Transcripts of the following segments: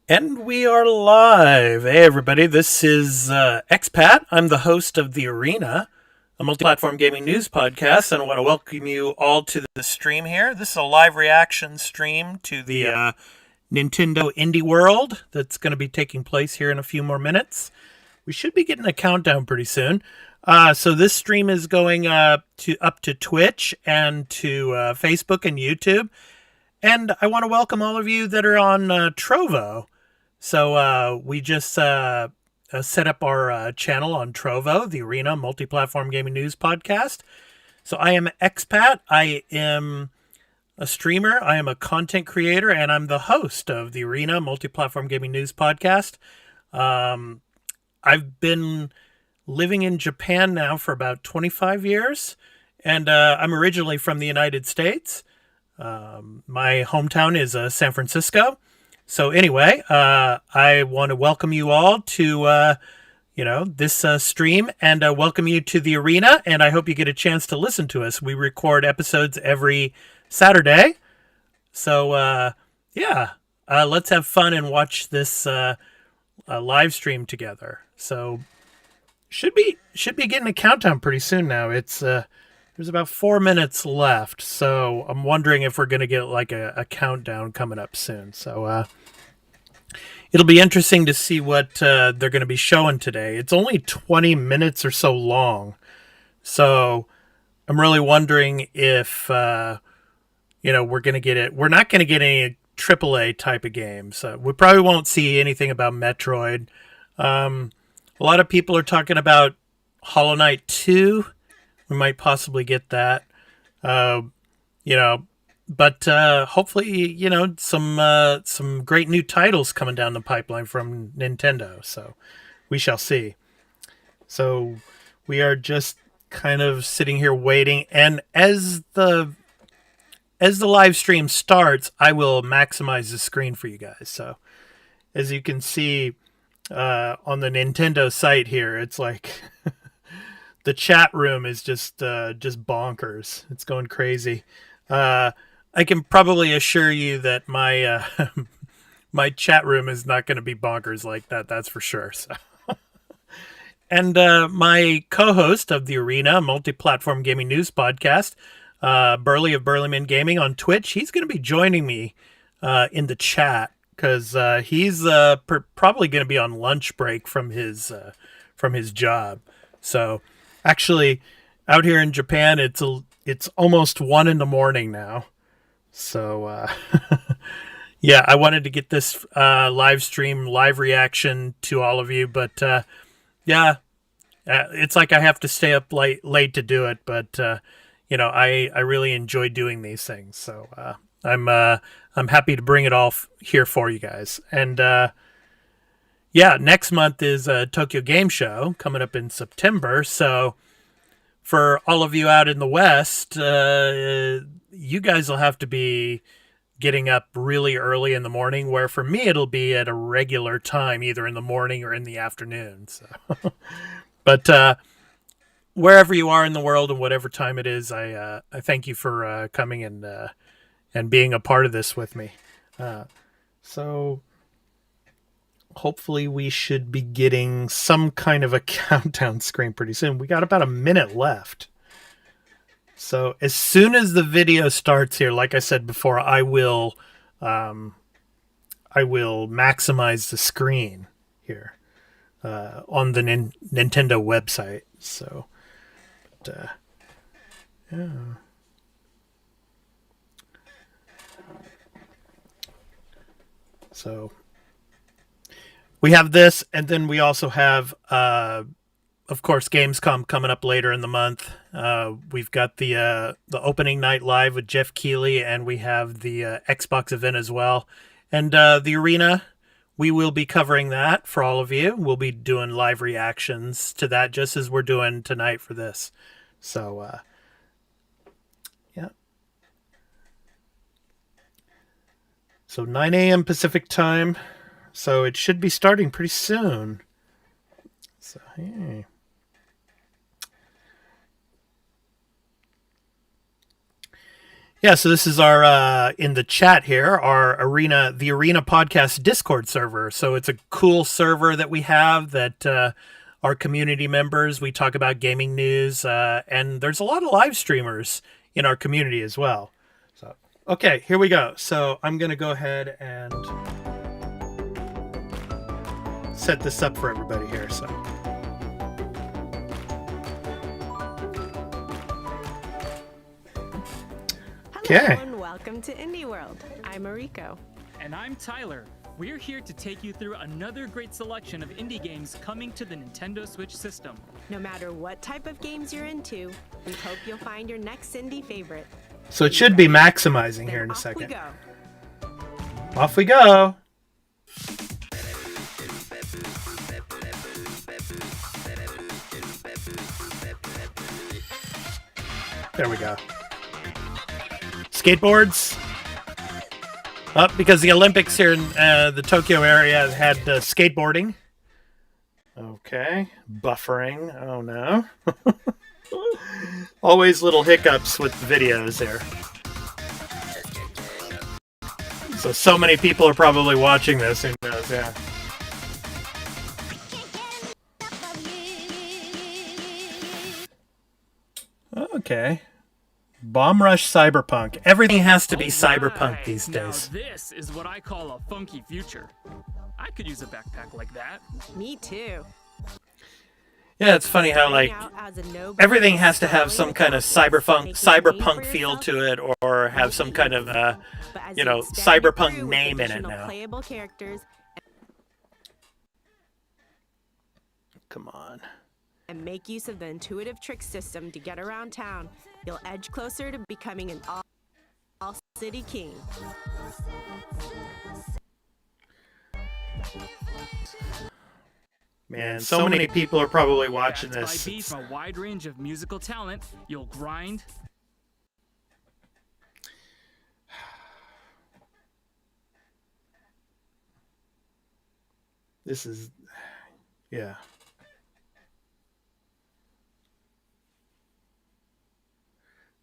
And we are live. Hey, everybody. This is Expat. I'm the host of The Arena, a multi-platform gaming news podcast, and I want to welcome you all to the stream here. This is a live reaction stream to the Nintendo Indie World that's going to be taking place here in a few more minutes. We should be getting a countdown pretty soon. So this stream is going up to Twitch and to Facebook and YouTube. And I want to welcome all of you that are on Trovo. So we just set up our channel on Trovo, the Arena Multi-Platform Gaming News Podcast. So I am Expat. I am a streamer. I am a content creator, and I'm the host of the Arena Multi-Platform Gaming News Podcast. I've been living in Japan now for about 25 years, and I'm originally from the United States. My hometown is San Francisco. So anyway, I want to welcome you all to, this stream and welcome you to the Arena. And I hope you get a chance to listen to us. We record episodes every Saturday. So, let's have fun and watch this live stream together. So should be getting a countdown pretty soon now. It's there's about 4 minutes left, so I'm wondering if we're going to get like a countdown coming up soon. So it'll be interesting to see what they're going to be showing today. It's only 20 minutes or so long, so I'm really wondering if we're going to get it. We're not going to get any AAA type of games. We probably won't see anything about Metroid. A lot of people are talking about Hollow Knight 2. We might possibly get that, but hopefully, some great new titles coming down the pipeline from Nintendo. So we shall see. So we are just kind of sitting here waiting. And as the live stream starts, I will maximize the screen for you guys. So as you can see on the Nintendo site here, it's like... The chat room is just bonkers. It's going crazy. I can probably assure you that my my chat room is not going to be bonkers like that. That's for sure. So. And my co-host of the Arena Multi-Platform Gaming News Podcast, Burley of Burleyman Gaming on Twitch, he's going to be joining me in the chat because he's probably going to be on lunch break from his job. So. Actually, out here in Japan, it's almost 1 a.m. now. So, I wanted to get this live reaction to all of you. But, it's like I have to stay up late to do it. But, I really enjoy doing these things. So, I'm happy to bring it all here for you guys. And, next month is Tokyo Game Show coming up in September. So for all of you out in the West, you guys will have to be getting up really early in the morning, where for me it'll be at a regular time, either in the morning or in the afternoon. So, but wherever you are in the world and whatever time it is, I thank you for coming and being a part of this with me. So... Hopefully we should be getting some kind of a countdown screen pretty soon. We got about a minute left. So as soon as the video starts here, like I said before, I will maximize the screen here on the Nintendo website. So, yeah. So... we have this, and then we also have, of course, Gamescom coming up later in the month. We've got the opening night live with Jeff Keighley, and we have the Xbox event as well. And the Arena, we will be covering that for all of you. We'll be doing live reactions to that, just as we're doing tonight for this. So, yeah. So 9 a.m. Pacific time. So it should be starting pretty soon. So, hey. Yeah, so this is our in the chat here, the Arena Podcast Discord server. So it's a cool server that we have that our community members, we talk about gaming news, and there's a lot of live streamers in our community as well. So, okay, here we go. So I'm going to go ahead and set this up for everybody here. So. Hello and welcome to Indie World. I'm Mariko. And I'm Tyler. We're here to take you through another great selection of indie games coming to the Nintendo Switch system. No matter what type of games you're into, we hope you'll find your next indie favorite. So it should be maximizing here in a second. Off we go. Off we go. There we go. Skateboards. Because the Olympics here in the Tokyo area had skateboarding. Okay. Buffering. Oh no. Always little hiccups with the videos there. So many people are probably watching this. Who knows? Yeah. Okay. Bomb Rush Cyberpunk. Everything has to be cyberpunk these days. Now this is what I call a funky future. I could use a backpack like that. Me too. Yeah, it's funny how like everything has to have some kind of cyberpunk feel to it, or have some kind of cyberpunk name in it now. Come on. And make use of the intuitive trick system to get around town, you'll edge closer to becoming an all-city king. Man, so many people are probably watching this. By beats from a wide range of musical talent, you'll grind. This is, yeah.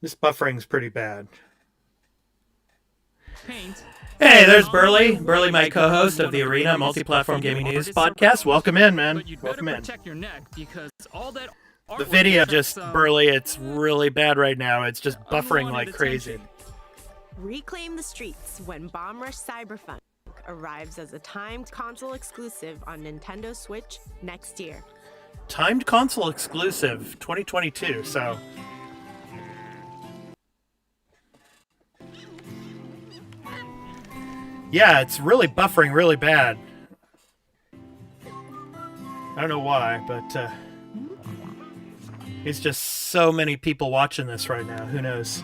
This buffering's pretty bad. Paint. Hey, there's Burley. Burley, my co-host of the Arena Multi-Platform Gaming News podcast. Welcome in, man. Welcome in. Your neck because all that the video just, Burley, it's really bad right now. It's just buffering like crazy. Reclaim the streets when Bomb Rush Cyberpunk arrives as a timed console exclusive on Nintendo Switch next year. Timed console exclusive, 2022, so... Yeah, it's really buffering really bad. I don't know why, but it's just so many people watching this right now. Who knows?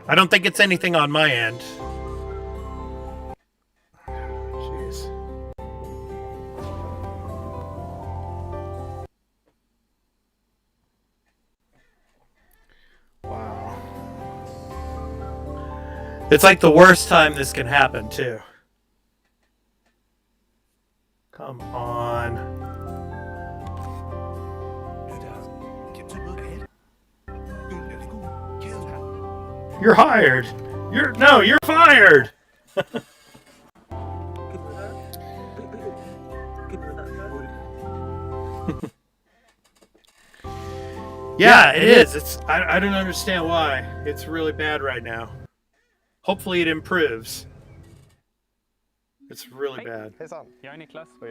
I don't think it's anything on my end. Jeez. Wow. It's like the worst time this can happen, too. Come on. You're hired. You're fired. Yeah, it is. I don't understand why. It's really bad right now. Hopefully it improves. It's really bad. Hejsan, jag är Niklas och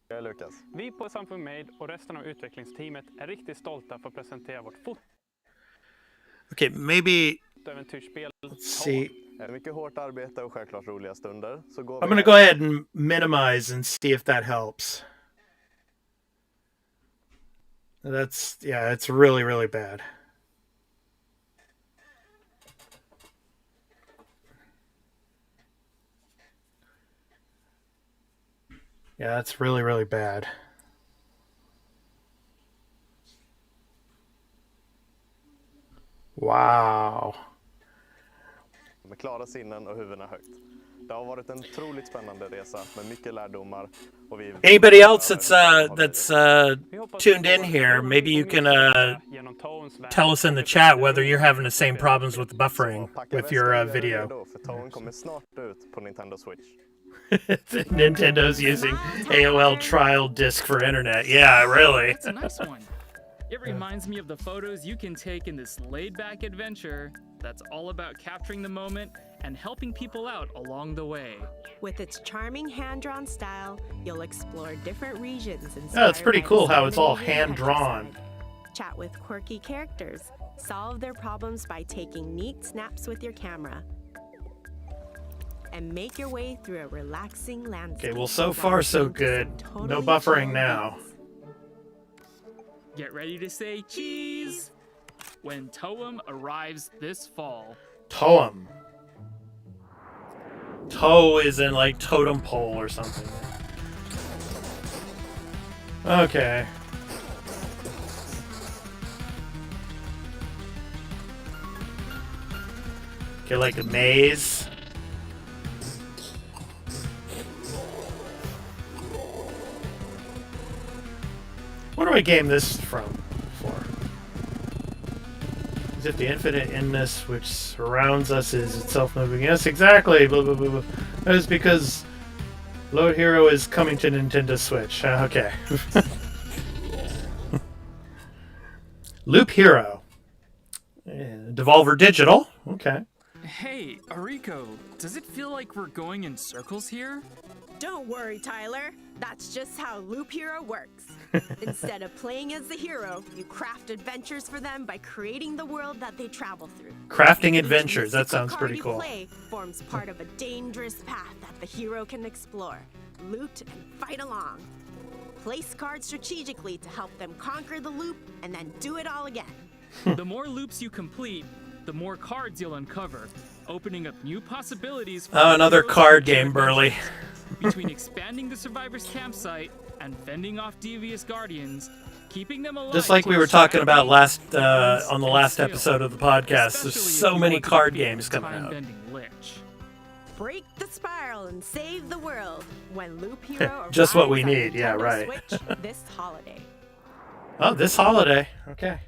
jag är Lukas. Vi på Samfund Made och resten av utvecklingsteamet är riktigt stolta för att presentera vårt Okay, maybe fotoäventyrsspel. Let's see. Mycket hårt arbete och självklart roliga stunder. Så går I'm going to go ahead and minimize and see if that helps. It's really, really bad. Yeah, that's really, really bad. Wow. Med klara sinnen och huvudena högt. Det har varit en otroligt spännande resa med mycket lärdomar. Anybody else that's tuned in here, maybe you can tell us in the chat whether you're having the same problems with buffering with your video. Nintendo's using AOL trial disk for internet. Yeah, really. That's a nice one. It reminds me of the photos you can take in this laid-back adventure that's all about capturing the moment and helping people out along the way. With its charming hand-drawn style, you'll explore different regions. Yeah, it's pretty cool how it's all hand-drawn. Chat with quirky characters. Solve their problems by taking neat snaps with your camera. And make your way through a relaxing landscape. Okay, well, so far so good. No buffering now. Get ready to say cheese when Toem arrives this fall. Toem. Toe is in like totem pole or something. Okay. Okay, like a maze. What do I game this from? For? As if the infinite inness which surrounds us is itself moving. Yes, exactly. Blah, blah, blah, blah. That is because Load Hero is coming to Nintendo Switch. Okay. Loop Hero. Devolver Digital. Okay. Hey, Ariko, does it feel like we're going in circles here? Don't worry, Tyler. That's just how Loop Hero works. Instead of playing as the hero, you craft adventures for them by creating the world that they travel through. Crafting adventures. That sounds pretty cool. Each play forms part of a dangerous path that the hero can explore, loot, and fight along. Place cards strategically to help them conquer the loop and then do it all again. The more loops you complete, the more cards you'll uncover, opening up new possibilities for another card game, Burley. Between expanding the survivor's campsite and fending off devious guardians, keeping them alive. Just like we were talking about last on the last episode of the podcast, there's so many card games coming out. Break the spiral and save the world when Loop Hero just what we arrives on need, yeah, Nintendo right. Switch this holiday. Oh, this holiday. Okay.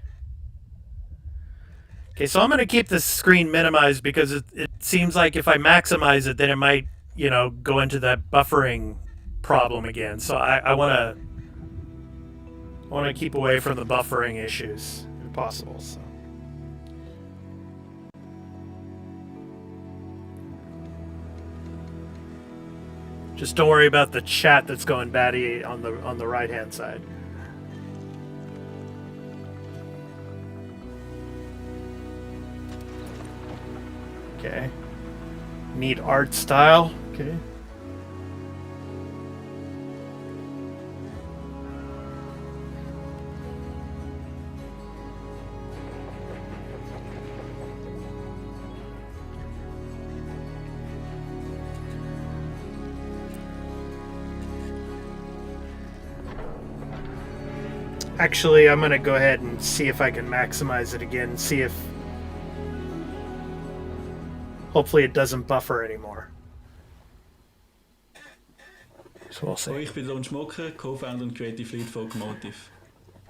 Okay, so I'm going to keep the screen minimized because it seems like if I maximize it, then it might, you know, go into that buffering problem again. So I want to keep away from the buffering issues if possible. So. Just don't worry about the chat that's going batty on the right hand side. Okay. Neat art style. Okay. Actually, I'm going to go ahead and see if I can maximize it again and see if hopefully it doesn't buffer anymore. So we'll see. Ich bin Lon Schmocker, co-founder and creative lead for Okomotive.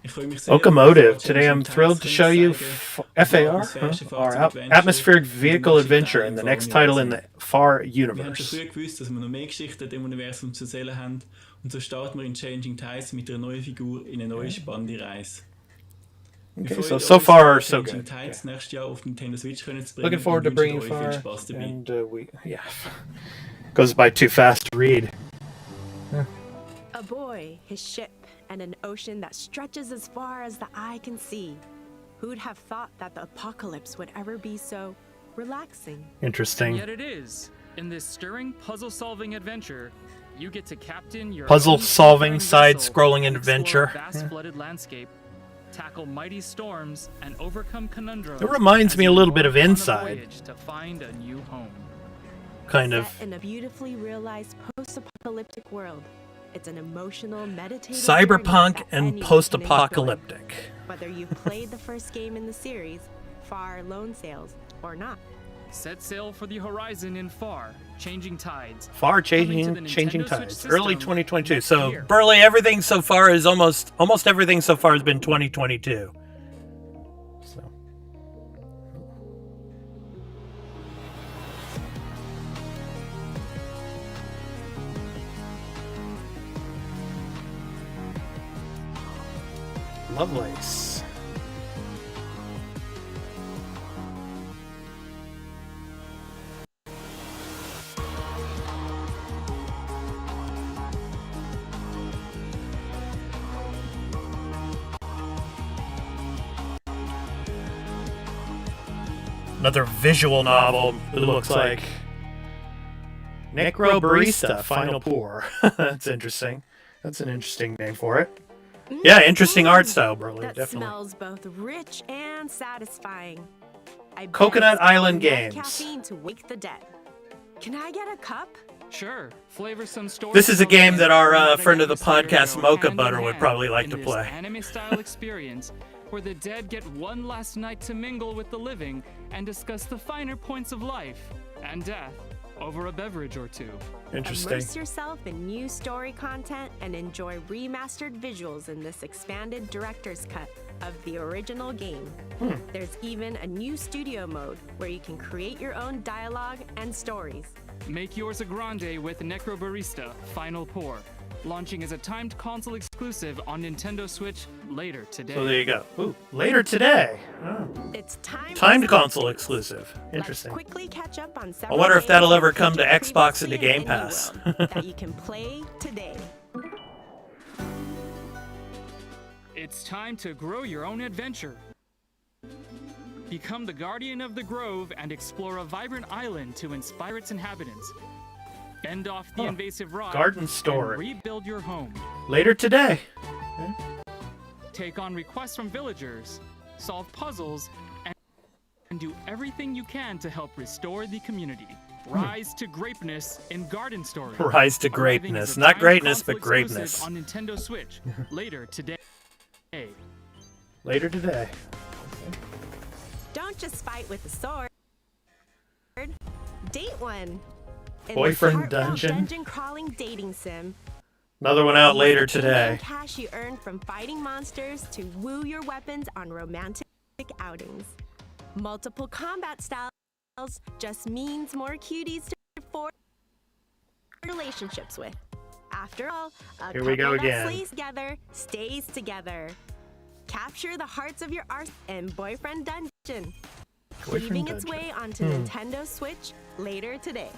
Okomotive. Today I'm thrilled to show you FAR, our Atmospheric Vehicle Adventure, and the next title in the FAR universe. Wir haben schon früh gewusst, dass wir noch mehr Geschichten im Universum zu erzählen haben, und so starten wir in Changing Tides mit einer neuen Figur in eine neue spannende Reise. Okay, so far so good. Yeah. Looking forward to bringing FAR, and goes by too fast to read. A boy, his ship, and an ocean that stretches as far as the eye can see. Who'd have thought that the apocalypse would ever be so relaxing? Interesting. Yet it is. In this stirring puzzle-solving adventure, you get to captain your puzzle-solving, side-scrolling adventure. Vast flooded landscape, tackle mighty storms, and overcome conundrums. It reminds me a little bit of Inside. To find a new home. Kind of. Set in a beautifully realized post-apocalyptic world. It's an emotional, meditative cyberpunk and post-apocalyptic. Whether you've played the first game in the series, FAR Lone Sails, or not. Set sail for the horizon in far changing tides. Far Coming to the changing Nintendo tides. Switch Early system 2022. next So year. Burley, everything so far is almost everything so far has been 2022. So Lovelace. Another visual novel, it looks like. Necro Barista, Final Pour. That's interesting. That's an interesting name for it. Yeah, interesting art style, Burley, That definitely. smells both rich and satisfying. I bet Coconut it's Island enough Games. Caffeine to wake the dead. Can I get a cup? Sure, flavor some stories. This is a game that our Together friend of the cider podcast, go Mocha hand in Butter, would hand probably like in to this play. anime-style experience where the dead get one last night to mingle with the living and discuss the finer points of life and death over a beverage or two. Interesting. Immerse yourself in new story content and enjoy remastered visuals in this expanded director's cut of the original game. There's even a new studio mode where you can create your own dialogue and stories. Make yours a grande with Necro Barista Final Pour, launching as a timed console exclusive on Nintendo Switch later today. So there you go. Ooh, later today. Oh. It's time Timed for console exclusive. Interesting. Let's quickly catch up on I wonder if that'll ever come to games Xbox and to previously in Game Pass. Indie World that you can play today. It's time to grow your own adventure. Become the guardian of the grove and explore a vibrant island to inspire its inhabitants. Fend off the invasive rot Garden Story. and rebuild your home. Later today. Take on requests from villagers, solve puzzles, and do everything you can to help restore the community. Rise to greatness in Garden Story. Rise to Arriving greatness. as a Not timed greatness, but console exclusive greatness. on Nintendo Switch later today. Later today. Don't just fight with a sword. Date one. In Boyfriend this heartfelt dungeon. dungeon crawling dating sim. Another one out later Use the today. cash you earn from fighting monsters to woo your weapons on romantic outings. Multiple combat styles just means more cuties to forge relationships with. After all, a Here we go couple that again. slays together stays together. Capture the hearts of your arse in Boyfriend Dungeon. Cleaving its Dungeon. way onto Nintendo Switch later today.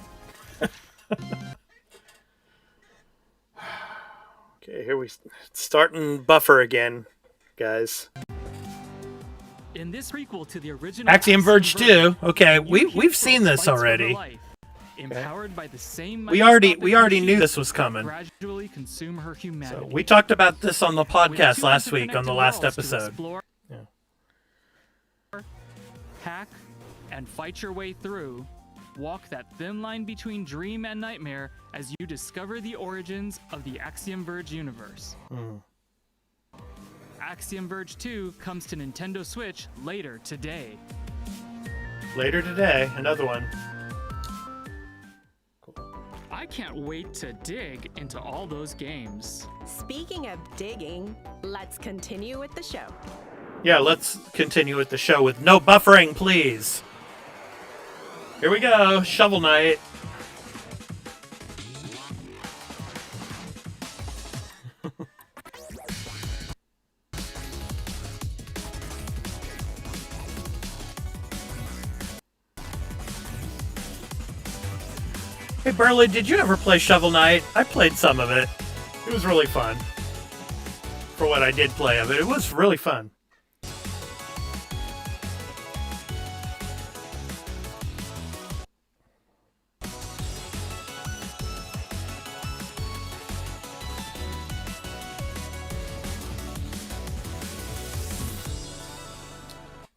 Okay, here we starting buffer again, guys. In this prequel to the original Axiom Verge 2. Okay, you we've can seen throw this fights for her already. life, empowered by the same We already microscopic knew machines this was that coming. gradually consume her humanity. So we talked about this on the With podcast two last week on the interconnected last worlds to episode. explore, Yeah. hack, and fight your way through. Walk that thin line between dream and nightmare as you discover the origins of the Axiom Verge universe. Axiom Verge 2 comes to Nintendo Switch later today. Later today, another one. I can't wait to dig into all those games. Speaking of digging, let's continue with the show. Yeah, let's continue with the show with no buffering, please. Here we go, Shovel Knight. Hey Burley, did you ever play Shovel Knight? I played some of it. It was really fun. For what I did play of it, it was really fun.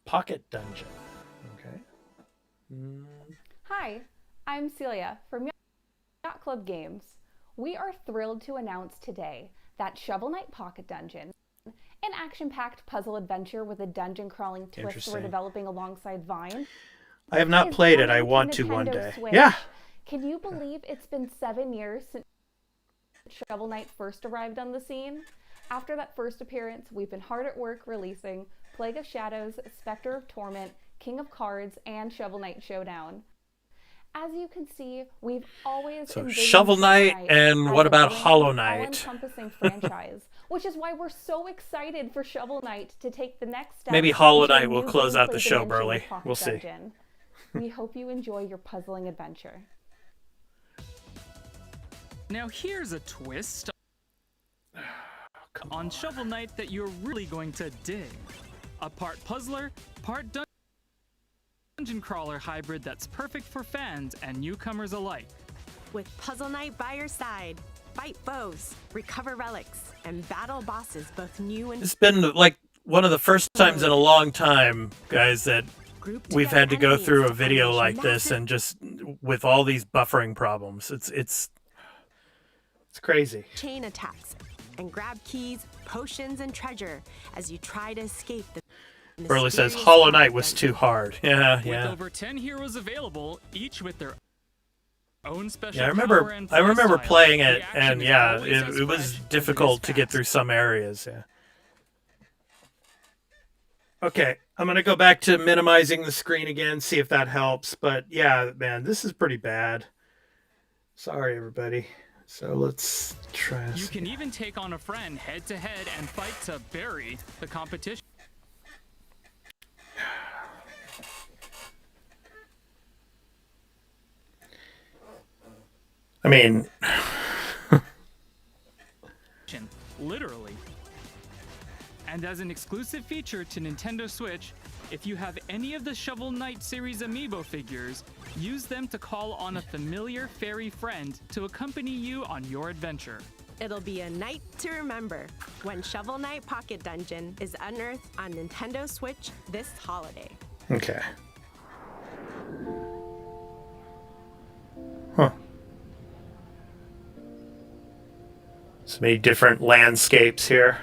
Pocket Dungeon. Okay. Hi, I'm Celia from Yacht Club Games. We are thrilled to announce today that Shovel Knight Pocket Dungeon, an action-packed puzzle adventure with a dungeon crawling twist we're Interesting. developing alongside Vine. I have not is played it. I coming want to to one Nintendo day. Switch. Yeah. Can you believe it's been 7 years since Shovel Knight first arrived on the scene? After that first appearance, we've been hard at work releasing Plague of Shadows, Spectre of Torment, King of Cards, and Shovel Knight Showdown. As you can see, we've always So envisioned Shovel Knight, and as what a about brilliant, Hollow Knight? all-encompassing franchise, which is why we're so excited for Shovel Knight to take the next step. Maybe Hollow into a Knight will new close out gameplay the show, dimension Burley. with Pocket We'll see. Dungeon. We hope you enjoy your puzzling adventure. Now here's a twist on Shovel Knight that you're really going to dig. A part puzzler, part dungeon crawler hybrid that's perfect for fans and newcomers alike. With Puzzle Knight by your side, fight foes, recover relics, and battle bosses both new and It's been like one of the first times in a long time, guys, that grouped we've had to together go through a enemies video on like this this massive and just with all these buffering problems. It's crazy. chain attacks and grab keys, potions, and treasure as you try to escape the Burley says mysterious Hollow pocket Knight was dungeon. too hard. Yeah, With yeah. over 10 heroes available, each with their own special Yeah, I power remember and I remember playstyle, playing the it, action and is yeah, always as it was fresh as it difficult is to get fast. through some areas, yeah. Okay, I'm gonna go back to minimizing the screen again, see if that helps. But yeah, man, this is pretty bad. Sorry, everybody. So let's try. You can even take on a friend head to head and fight to bury the competition. I mean, Literally. And as an exclusive feature to Nintendo Switch, if you have any of the Shovel Knight series amiibo figures, use them to call on a familiar fairy friend to accompany you on your adventure. It'll be a night to remember when Shovel Knight Pocket Dungeon is unearthed on Nintendo Switch this holiday. okay. Huh. So many different landscapes here.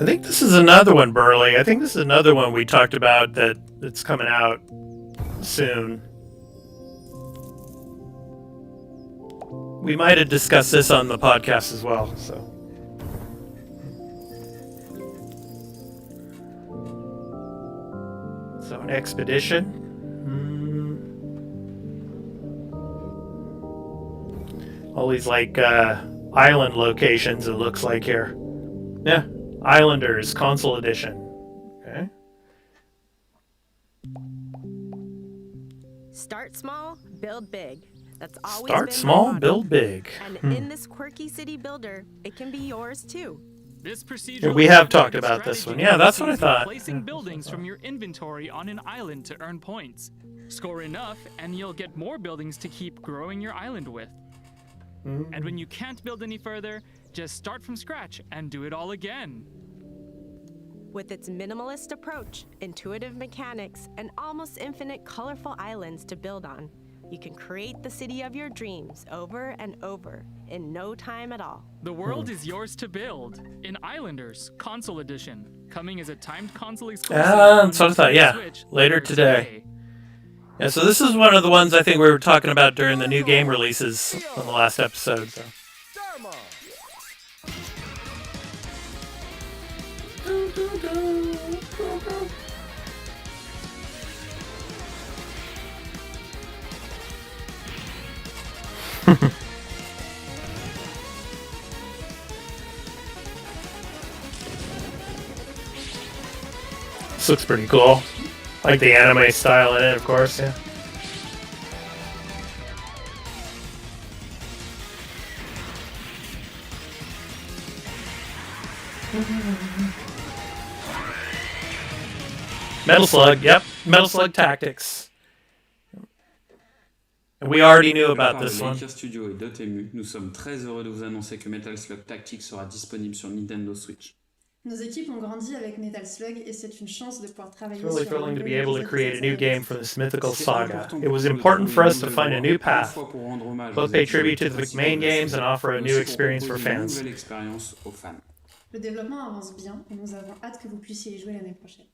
I think this is another one, Burley. I think this is another one we talked about that's coming out soon. We might have discussed this on the podcast as well, so. So an expedition. All these like island locations it looks like here. Yeah. Islanders console edition. Okay. Start small, build big. That's always Start been my small, motto. build big. And in this quirky city builder, it can be yours too. This procedural Yeah, we have strategy talked about this one. strategy Yeah, that's what I sees thought. Placing Yeah, buildings from your inventory on an island to earn points. Score enough, and you'll get more buildings to keep growing your island with. And when you can't build any further, just start from scratch and do it all again. With its minimalist approach, intuitive mechanics, and almost infinite colorful islands to build on, you can create the city of your dreams over and over in no time at all. The world is yours to build in Islanders Console Edition, coming as a timed console exclusive. on That's what I thought, Nintendo yeah. Switch Later today. Yeah, so this is one of the ones I think we were talking about during the new game releases on the last episode. So. This looks pretty cool. Like the anime style in it, of course, yeah. Metal Slug, yep. Metal Slug Tactics. And we already knew about this one. Linktr Studio et Dotemu, nous sommes très heureux de vous annoncer que Metal Slug Tactics sera disponible sur Nintendo Switch. Nos équipes ont grandi avec Metal Slug et c'est une chance de pouvoir travailler It's really sur un thrilling to be nouvel able to épisode create de a new cette game série. for this mythical C'était saga. important It pour was nous de important for us to trouver find a une new nouvelle voie, à la path, fois pour rendre hommage both aux pay équipes tribute to the principales main de la games and série, offer a mais new aussi pour experience for proposer une fans. nouvelle expérience aux fans. Le développement avance bien et nous avons hâte que vous puissiez y jouer l'année prochaine.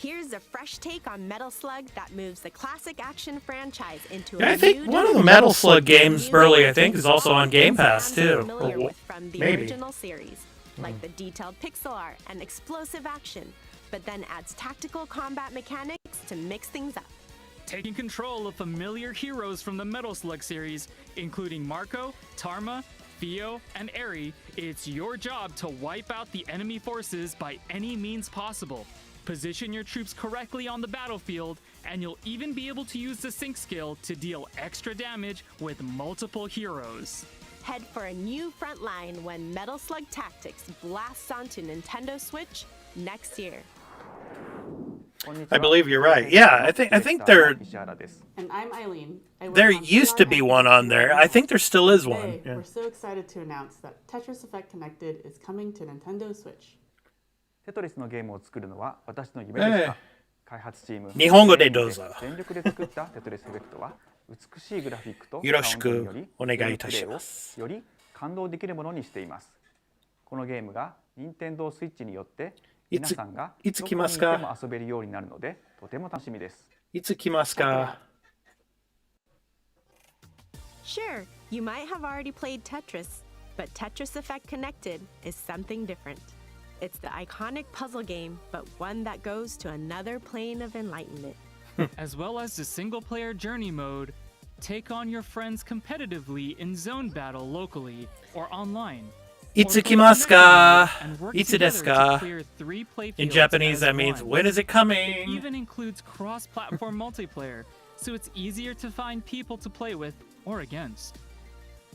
Here's a fresh take on Metal Slug that moves the classic action franchise into Yeah, a I think new one of the dimension. Metal Slug games, Burley, I think, is also on Game Pass, I'm too. familiar Or with from the maybe. original series, like the detailed pixel art and explosive action, but then adds tactical combat mechanics to mix things up. Taking control of familiar heroes from the Metal Slug series, including Marco, Tarma, Theo, and Eri, it's your job to wipe out the enemy forces by any means possible. Position your troops correctly on the battlefield, and you'll even be able to use the sync skill to deal extra damage with multiple heroes. Head for a new front line when Metal Slug Tactics blasts onto Nintendo Switch next year. I believe you're right. Yeah, I think there And I'm Eileen. there used to be one on there. I think there still is one. Today, Yeah. we're so excited to announce that Tetris Effect Connected is coming to Nintendo Switch. テトリスのゲームを作るのは私の夢でした。開発チーム日本語でどうぞ。全力で作ったテトリスエフェクトは美しいグラフィックとよろしくサウンドによりお願いいたします。より感動できるものにしています。このゲームが任天堂スイッチによって皆さんがいつ来ますか？どこにいても遊べるようになるのでとても楽しみです。いつ来ますか？ Sure, you might have already played Tetris, but Tetris Effect Connected is something different. It's the iconic puzzle game, but one that goes to another plane of enlightenment. As well as the single-player journey mode, take on your friends competitively in zone battle locally or online. いつ来ますか？ And work いつですか？ together to clear 3 playfields In Japanese, as that means one. when is it It coming? even includes cross-platform multiplayer, so it's easier to find people to play with or against.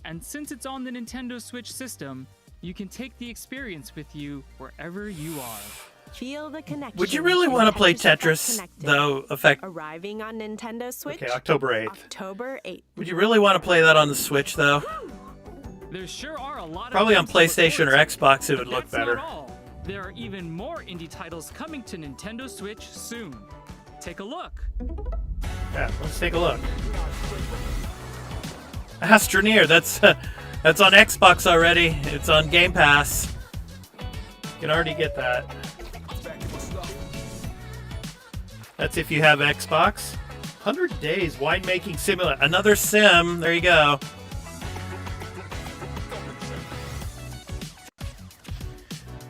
And since it's on the Nintendo Switch system, you can take the experience with you wherever you are. Feel the connection. Would you really in want to play Tetris Effect Tetris, Connected. though? Effect. Arriving on Nintendo Switch. Okay, October 8th. October 8th. Would you really want to play that on the Switch, though? There sure are a lot Probably of on games to look PlayStation or forward to. Xbox, it would But look that's better. Not all. There are even more indie titles coming to Nintendo Switch soon. Take a look. Yeah, let's take a look. Astroneer, that's on Xbox already. It's on Game Pass. You can already get that. That's if you have Xbox. 100 Days Winemaking Simulator. Another sim. There you go.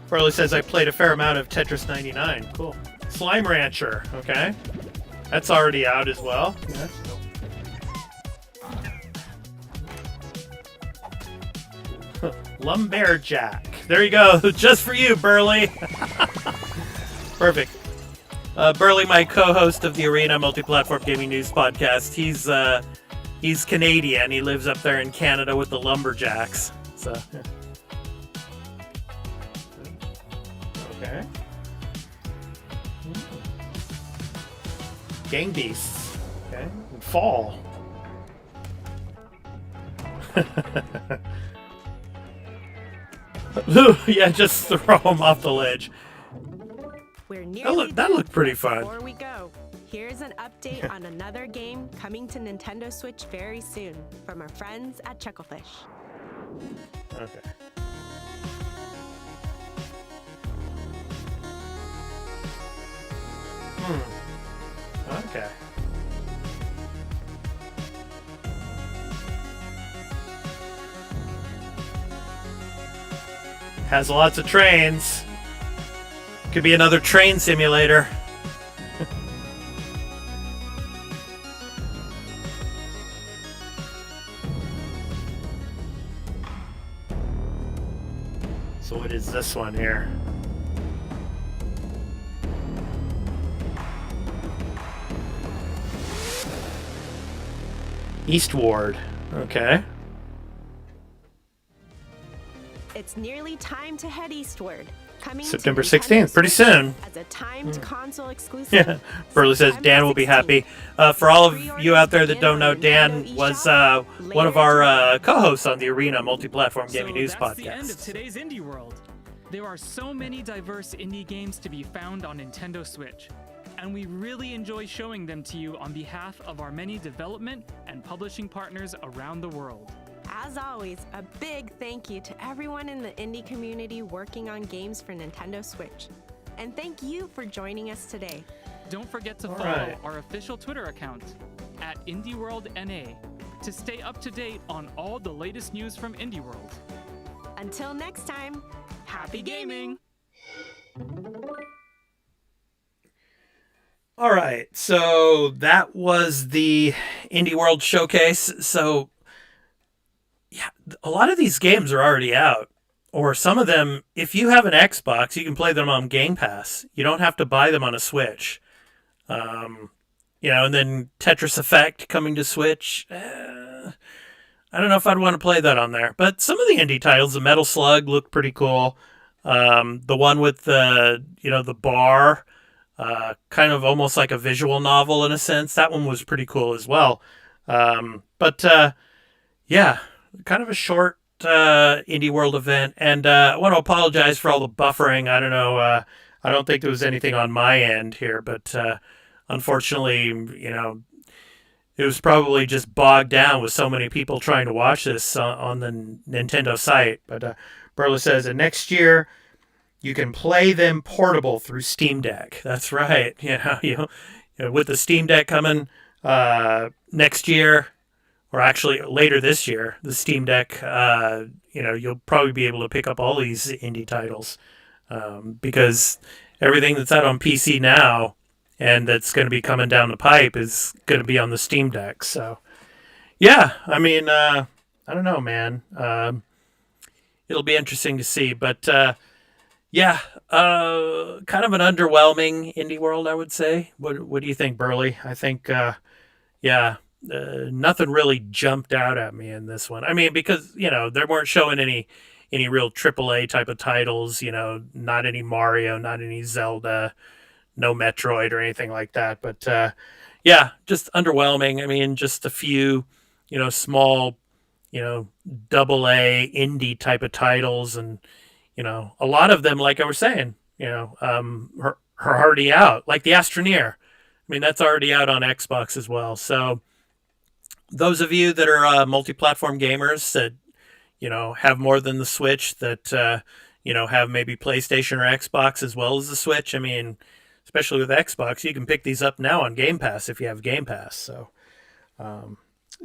Farley says I played a fair amount of Tetris 99. Cool. Slime Rancher. Okay. That's already out as well. Yeah. Lumberjack. There you go. Just for you, Burley. Perfect. Burley, my co-host of the Arena Multi-Platform Gaming News podcast, he's Canadian. He lives up there in Canada with the Lumberjacks. So, yeah. Okay. Gang Beasts. Okay. Fall. Yeah, just throw them off the ledge. We're nearly That looked pretty fun. Before we go, here's an update on another game coming to Nintendo Switch very soon from our friends at Chucklefish. Okay. Okay. Has lots of trains. Could be another train simulator. So what is this one here? Eastward. Okay. It's nearly time to head eastward. Coming to September Nintendo 16th, pretty Switch soon. As a timed console exclusive. Yeah. Burley says Dan will be happy. For all of you out there that don't know, Dan was one of our co-hosts on the Arena Multi-Platform Gaming News that's the end podcast. of today's indie world. There are so many diverse indie games to be found on Nintendo Switch, and we really enjoy showing them to you on behalf of our many development and publishing partners around the world. As always, a big thank you to everyone in the indie community working on games for Nintendo Switch. And thank you for joining us today. Don't forget to follow right. our official Twitter account at IndieWorldNA to stay up to date on all the latest news from Indie World. Until next time, happy gaming! All right, so that was the Indie World Showcase. So, yeah, a lot of these games are already out. Or some of them, if you have an Xbox, you can play them on Game Pass. You don't have to buy them on a Switch. And then Tetris Effect coming to Switch. I don't know if I'd want to play that on there. But some of the indie titles, the Metal Slug, look pretty cool. The one with the bar... kind of almost like a visual novel in a sense. That one was pretty cool as well. Yeah, kind of a short Indie World event. And I want to apologize for all the buffering. I don't know. I don't think there was anything on my end here, but unfortunately, it was probably just bogged down with so many people trying to watch this on the Nintendo site. But Burla says, and next year, you can play them portable through Steam Deck. That's right. With the Steam Deck coming next year, or actually later this year, the Steam Deck, you'll probably be able to pick up all these indie titles because everything that's out on PC now and that's going to be coming down the pipe is going to be on the Steam Deck. So, yeah, I mean, I don't know, man. It'll be interesting to see, but... yeah, kind of an underwhelming Indie World, I would say. What do you think, Burley? I think, nothing really jumped out at me in this one. I mean, because, they weren't showing any real AAA type of titles, not any Mario, not any Zelda, no Metroid or anything like that. But, just underwhelming. I mean, just a few, small, AA indie type of titles and, a lot of them, like I was saying, are already out. Like the Astroneer. I mean, that's already out on Xbox as well. So those of you that are multi-platform gamers that, have more than the Switch, that, have maybe PlayStation or Xbox as well as the Switch. I mean, especially with Xbox, you can pick these up now on Game Pass if you have Game Pass.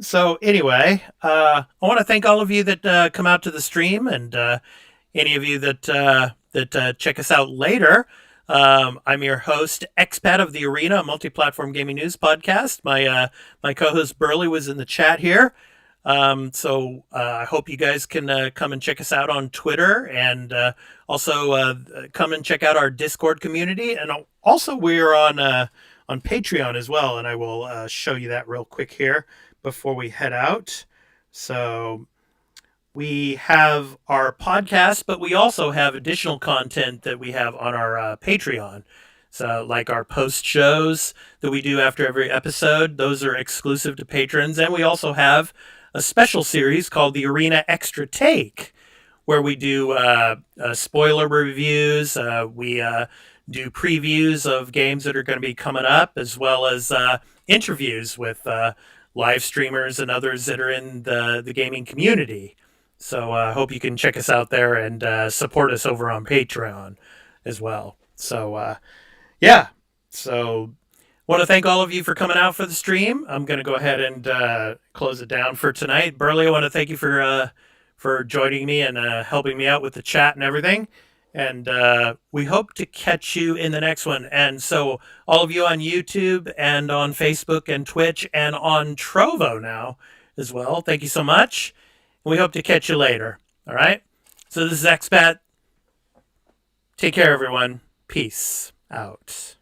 So anyway, I want to thank all of you that come out to the stream and any of you that check us out later. I'm your host, Expat of the Arena, a multi-platform gaming news podcast. My co-host Burley was in the chat here. So I hope you guys can come and check us out on Twitter and also come and check out our Discord community. And also we're on Patreon as well. And I will show you that real quick here before we head out. So... we have our podcast, but we also have additional content that we have on our Patreon. So like our post shows that we do after every episode, those are exclusive to patrons. And we also have a special series called the Arena Extra Take, where we do spoiler reviews. We do previews of games that are going to be coming up, as well as interviews with live streamers and others that are in the gaming community. So I hope you can check us out there and support us over on Patreon as well. So, So want to thank all of you for coming out for the stream. I'm going to go ahead and close it down for tonight. Burley, I want to thank you for joining me and helping me out with the chat and everything. And we hope to catch you in the next one. And so all of you on YouTube and on Facebook and Twitch and on Trovo now as well, thank you so much. We hope to catch you later. All right? So this is Expat. Take care, everyone. Peace out.